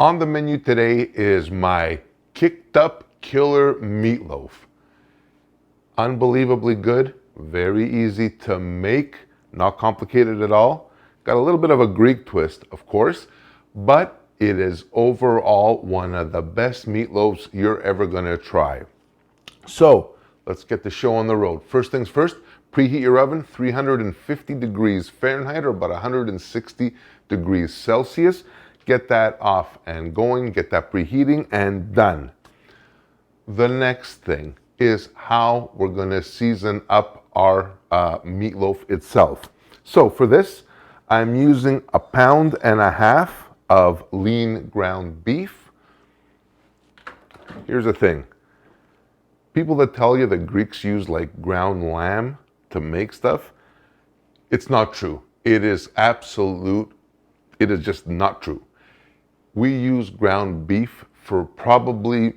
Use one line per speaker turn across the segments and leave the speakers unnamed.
On the menu today is my kicked up killer meatloaf. Unbelievably good, very easy to make, not complicated at all. Got a little bit of a Greek twist, of course, but it is overall one of the best meatloaves you're ever gonna try. So let's get the show on the road. First things first, preheat your oven, 350 degrees Fahrenheit or about 160 degrees Celsius. Get that off and going, get that preheating and done. The next thing is how we're gonna season up our meatloaf itself. So for this, I'm using 1.5 pounds of lean ground beef. Here's the thing. People that tell you that Greeks use like ground lamb to make stuff, it's not true. It is just not true. We use ground beef for probably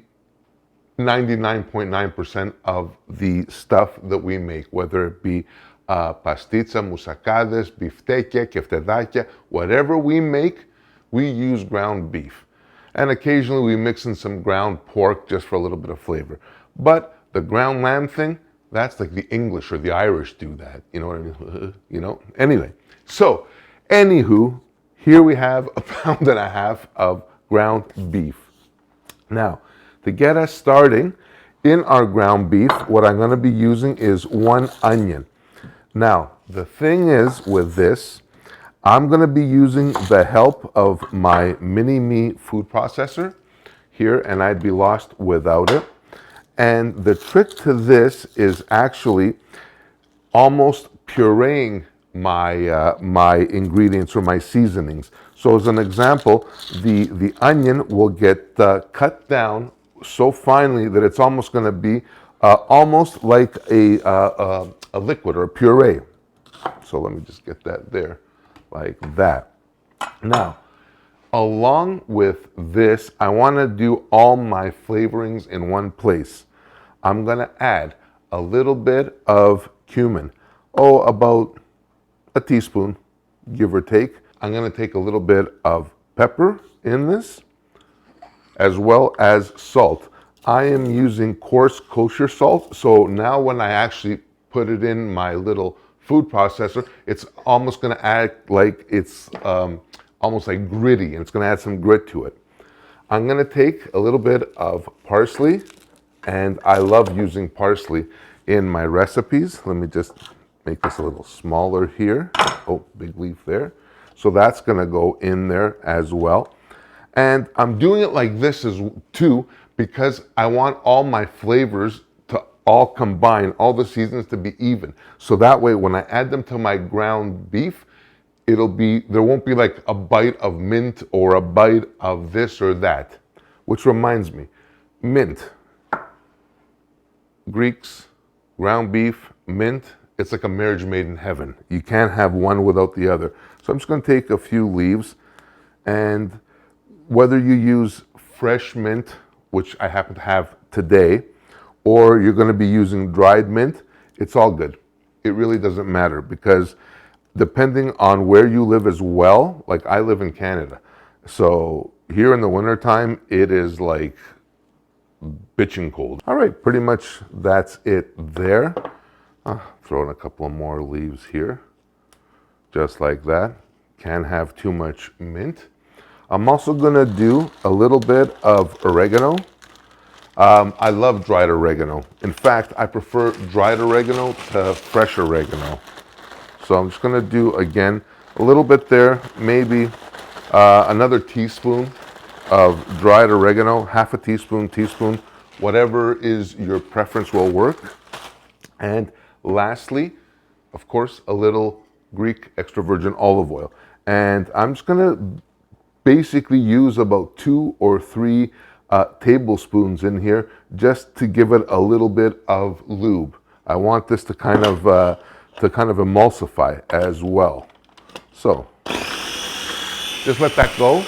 99.9% of the stuff that we make, whether it be pastitsa, moussakades, biftekia, keftedakia, whatever we make, we use ground beef. And occasionally we mix in some ground pork just for a little bit of flavor. But the ground lamb thing, that's like the English or the Irish do that. You know what I mean? Anyway, so anywho, here we have 1.5 pounds of ground beef. Now, to get us starting in our ground beef, what I'm gonna be using is 1 onion. Now, the thing is with this, I'm gonna be using the help of my mini-me food processor here, and I'd be lost without it. And the trick to this is actually almost pureeing my ingredients or my seasonings. So as an example, the onion will get cut down so finely that it's almost going to be almost like a liquid or a puree. So let me just get that there, like that. Now, along with this, I want to do all my flavorings in one place. I'm going to add a little bit of cumin, about a teaspoon, give or take. I'm gonna take a little bit of pepper in this, as well as salt. I am using coarse kosher salt, so now when I actually put it in my little food processor, it's almost gonna act like it's almost like gritty, and it's gonna add some grit to it. I'm gonna take a little bit of parsley, and I love using parsley in my recipes. Let me just make this a little smaller here. Oh, big leaf there. So that's gonna go in there as well. And I'm doing it like this too, because I want all my flavors to all combine, all the seasons to be even. So that way, when I add them to my ground beef, there won't be like a bite of mint or a bite of this or that. Which reminds me, mint. Greeks, ground beef, mint, it's like a marriage made in heaven. You can't have one without the other. So I'm just gonna take a few leaves, and whether you use fresh mint, which I happen to have today, or you're gonna be using dried mint, it's all good. It really doesn't matter, because depending on where you live as well, like I live in Canada, so here in the wintertime, it is like bitching cold. All right, pretty much that's it there. Throw in a couple of more leaves here, just like that. Can't have too much mint. I'm also gonna do a little bit of oregano. I love dried oregano. In fact, I prefer dried oregano to fresh oregano. So I'm just gonna do, again, a little bit there, maybe another teaspoon of dried oregano, half a teaspoon, whatever is your preference will work. And lastly, of course, a little Greek extra virgin olive oil. And I'm just gonna basically use about 2 or 3 tablespoons in here just to give it a little bit of lube. I want this to kind of emulsify as well. So just let that go.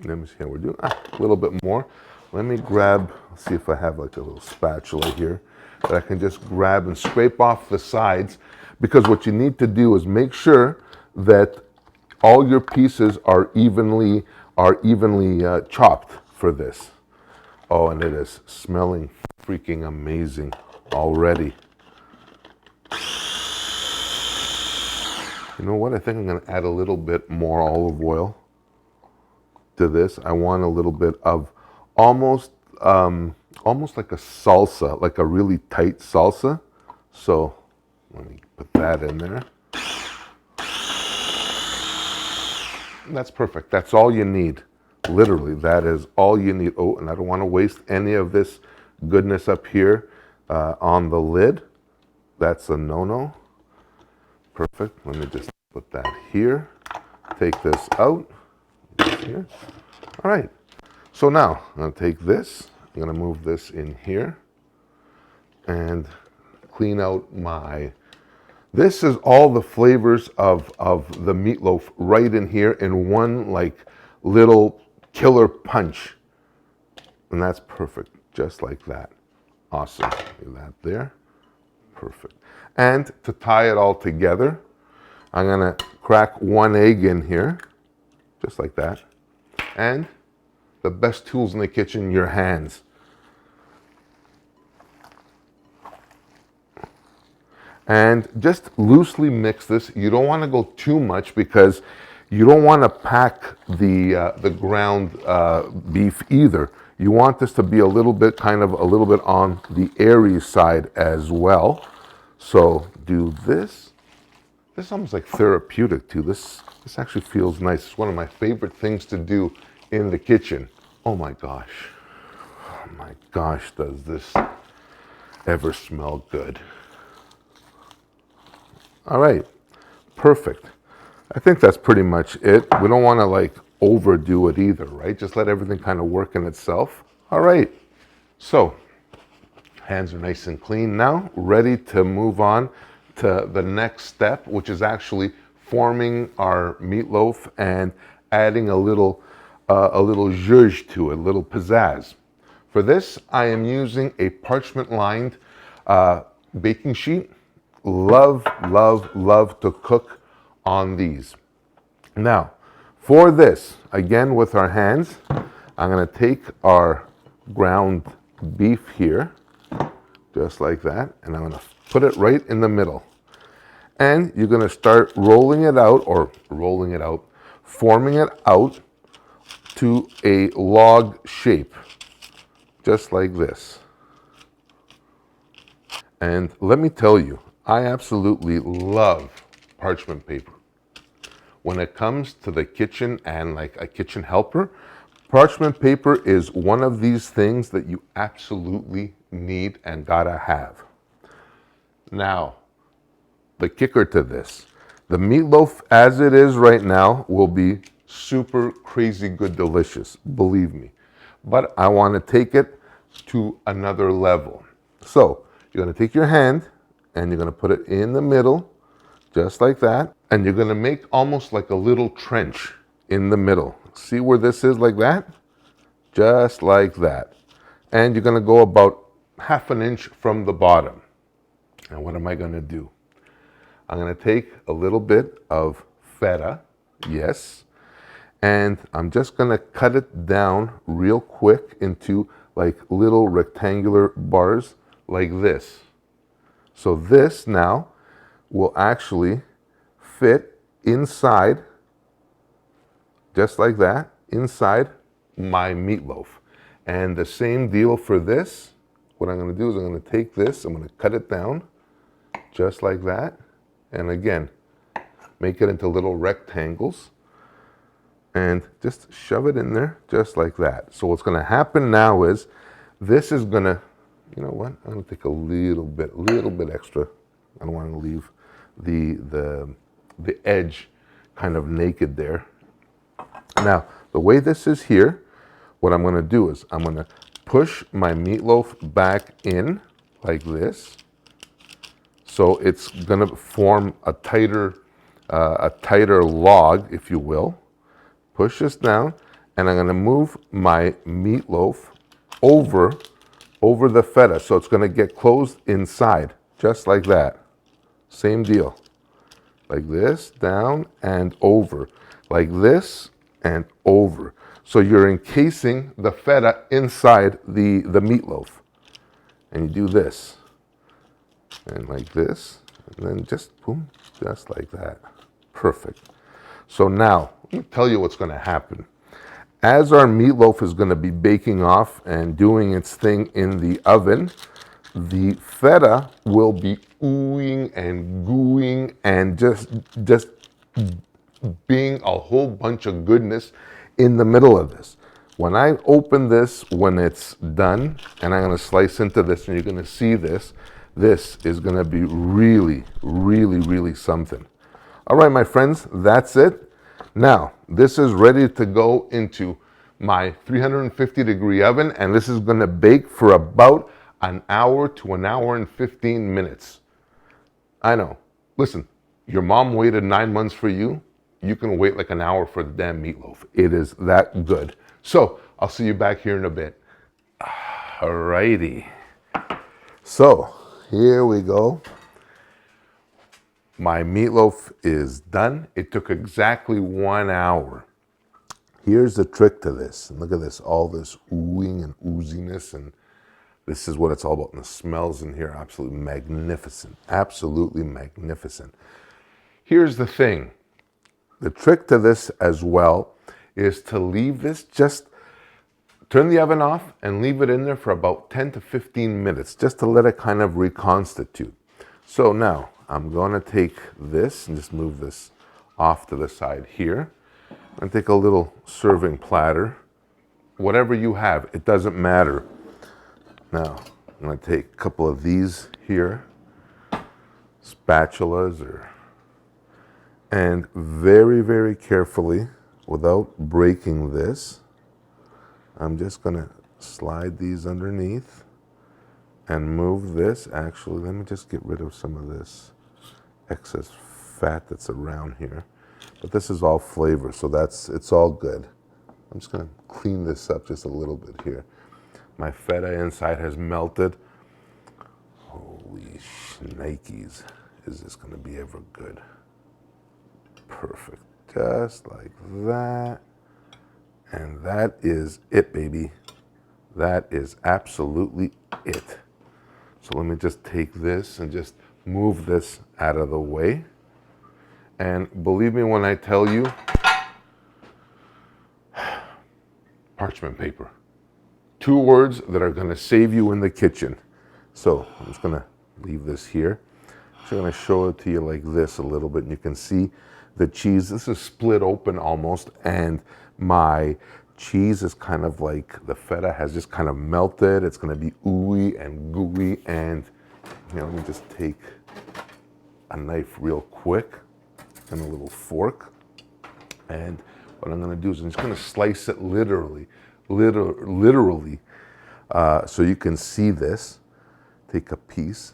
Let me see how we're doing. A little bit more. Let me grab, let's see if I have like a little spatula here that I can just grab and scrape off the sides, because what you need to do is make sure that all your pieces are evenly chopped for this. Oh, and it is smelling freaking amazing already. You know what? I think I'm going to add a little bit more olive oil to this. I want a little bit of almost like a salsa, like a really tight salsa. So let me put that in there. That's perfect. That's all you need. Literally, that is all you need. Oh, and I don't want to waste any of this goodness up here on the lid. That's a no-no. Perfect. Let me just put that here. Take this out. Here. All right. So now I'm going to take this. I'm going to move this in here and clean out my... This is all the flavors of the meatloaf right in here in one like little killer punch. And that's perfect, just like that. Awesome. Leave that there. Perfect. And to tie it all together, I'm going to crack one egg in here, just like that. And the best tools in the kitchen, your hands. And just loosely mix this. You don't want to go too much because you don't want to pack the ground beef either. You want this to be a little bit on the airy side as well. So do this. This is almost like therapeutic too. This actually feels nice. It's one of my favorite things to do in the kitchen. Oh my gosh. Oh my gosh, does this ever smell good. All right, perfect. I think that's pretty much it. We don't want to like overdo it either, right? Just let everything kind of work in itself. All right, so hands are nice and clean now, ready to move on to the next step, which is actually forming our meatloaf and adding a little zhuzh to it, a little pizzazz. For this, I am using a parchment-lined baking sheet. Love, love, love to cook on these. Now, for this, again with our hands, I'm going to take our ground beef here, just like that, and I'm going to put it right in the middle. And you're going to start rolling it out, forming it out to a log shape, just like this. And let me tell you, I absolutely love parchment paper. When it comes to the kitchen and like a kitchen helper, parchment paper is one of these things that you absolutely need and gotta have. Now, the kicker to this, the meatloaf as it is right now will be super crazy good delicious, believe me. But I want to take it to another level. So you're going to take your hand and you're going to put it in the middle, just like that. And you're going to make almost like a little trench in the middle. See where this is like that? Just like that. And you're going to go about 1/2 inch from the bottom. And what am I going to do? I'm going to take a little bit of feta, yes, and I'm just going to cut it down real quick into like little rectangular bars like this. So this now will actually fit inside, just like that, inside my meatloaf. And the same deal for this. What I'm going to do is I'm going to take this, I'm going to cut it down, just like that. And again, make it into little rectangles and just shove it in there just like that. So what's going to happen now is this is going to, you know what? I'm going to take a little bit extra. I don't want to leave the edge kind of naked there. Now, the way this is here, what I'm going to do is I'm going to push my meatloaf back in like this. So it's going to form a tighter log, if you will. Push this down, and I'm going to move my meatloaf over the feta. So it's going to get closed inside, just like that. Same deal. Like this, down and over. like this and over. So you're encasing the feta inside the meatloaf. And you do this, and like this, and then just boom, just like that. Perfect. So now, let me tell you what's going to happen. As our meatloaf is going to be baking off and doing its thing in the oven, the feta will be oohing and gooing and just being a whole bunch of goodness in the middle of this. When I open this, when it's done, and I'm going to slice into this, and you're going to see this, this is going to be really, really, really something. All right, my friends, that's it. Now, this is ready to go into my 350-degree oven, and this is going to bake for about an hour to an hour and 15 minutes. I know. Listen, your mom waited 9 months for you. You can wait like an hour for the damn meatloaf. It is that good. So I'll see you back here in a bit. Alrighty. So here we go. My meatloaf is done. It took exactly 1 hour. Here's the trick to this. And look at this, all this oohing and ooziness, and this is what it's all about. And the smells in here are absolutely magnificent. Absolutely magnificent. Here's the thing. The trick to this as well is to leave this, just turn the oven off and leave it in there for about 10 to 15 minutes, just to let it kind of reconstitute. So now I'm going to take this and just move this off to the side here. And take a little serving platter, whatever you have, it doesn't matter. Now, I'm going to take a couple of these here, spatulas, and very, very carefully, without breaking this, I'm just going to slide these underneath and move this. Actually, let me just get rid of some of this excess fat that's around here. But this is all flavor, so it's all good. I'm just gonna clean this up just a little bit here. My feta inside has melted. Holy shnikes, is this gonna be ever good? Perfect, just like that. And that is it, baby. That is absolutely it. So let me just take this and just move this out of the way. And believe me when I tell you, parchment paper. 2 words that are going to save you in the kitchen. So I'm just going to leave this here. I'm going to show it to you like this a little bit. And you can see the cheese. This is split open almost. And my cheese is kind of like, the feta has just kind of melted. It's going to be ooey and gooey. And let me just take a knife real quick and a little fork, and what I'm going to do is I'm just going to slice it literally, so you can see this. Take a piece.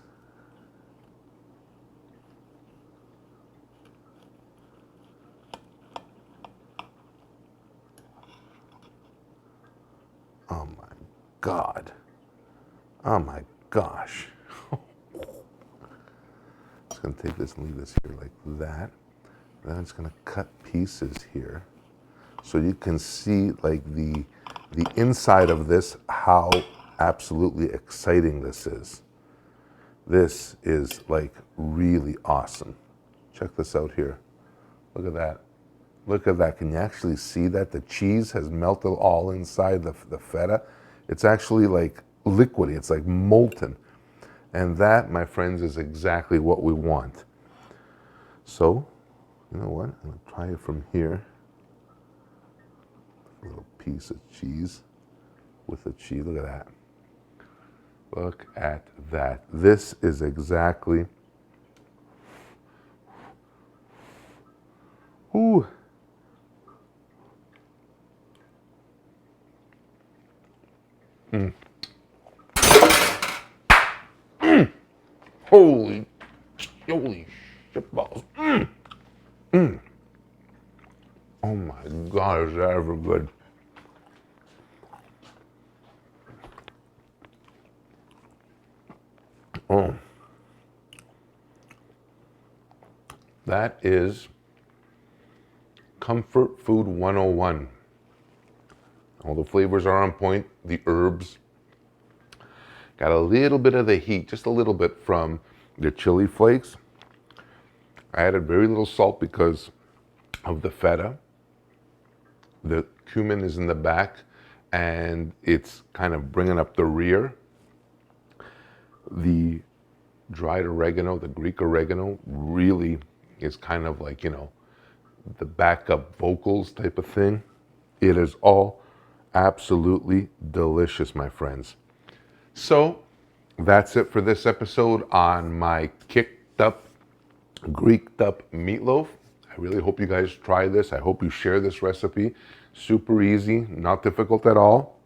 Oh my God. Oh my gosh. Just going to take this and leave this here like that. Then I'm just going to cut pieces here so you can see like the inside of this, how absolutely exciting this is. This is like really awesome. Check this out here. Look at that. Look at that. Can you actually see that? The cheese has melted all inside the feta. It's actually like liquidy. It's like molten. And that, my friends, is exactly what we want. So, you know what? I'm going to try it from here. A little piece of cheese with the cheese. Look at that. Look at that. This is exactly. Ooh. Mm. Mm. Holy shit balls. Mm. Mm. Oh my God, is that ever good? Oh. That is Comfort Food 101. All the flavors are on point, the herbs. Got a little bit of the heat, just a little bit from the chili flakes. I added very little salt because of the feta. The cumin is in the back and it's kind of bringing up the rear. The dried oregano, the Greek oregano, really is kind of like, the backup vocals type of thing. It is all absolutely delicious, my friends. So that's it for this episode on my kicked up, Greeked up meatloaf. I really hope you guys try this. I hope you share this recipe. Super easy, not difficult at all.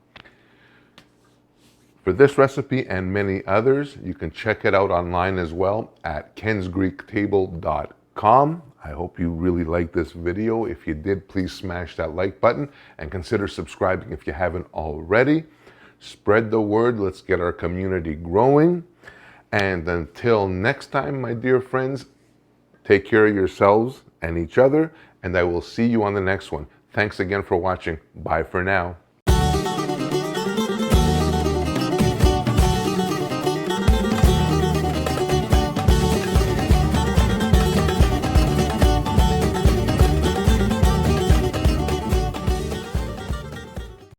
For this recipe and many others, you can check it out online as well at kensgreektable.com. I hope you really liked this video. If you did, please smash that like button and consider subscribing if you haven't already. Spread the word. Let's get our community growing. And until next time, my dear friends, take care of yourselves and each other, and I will see you on the next one. Thanks again for watching. Bye for now.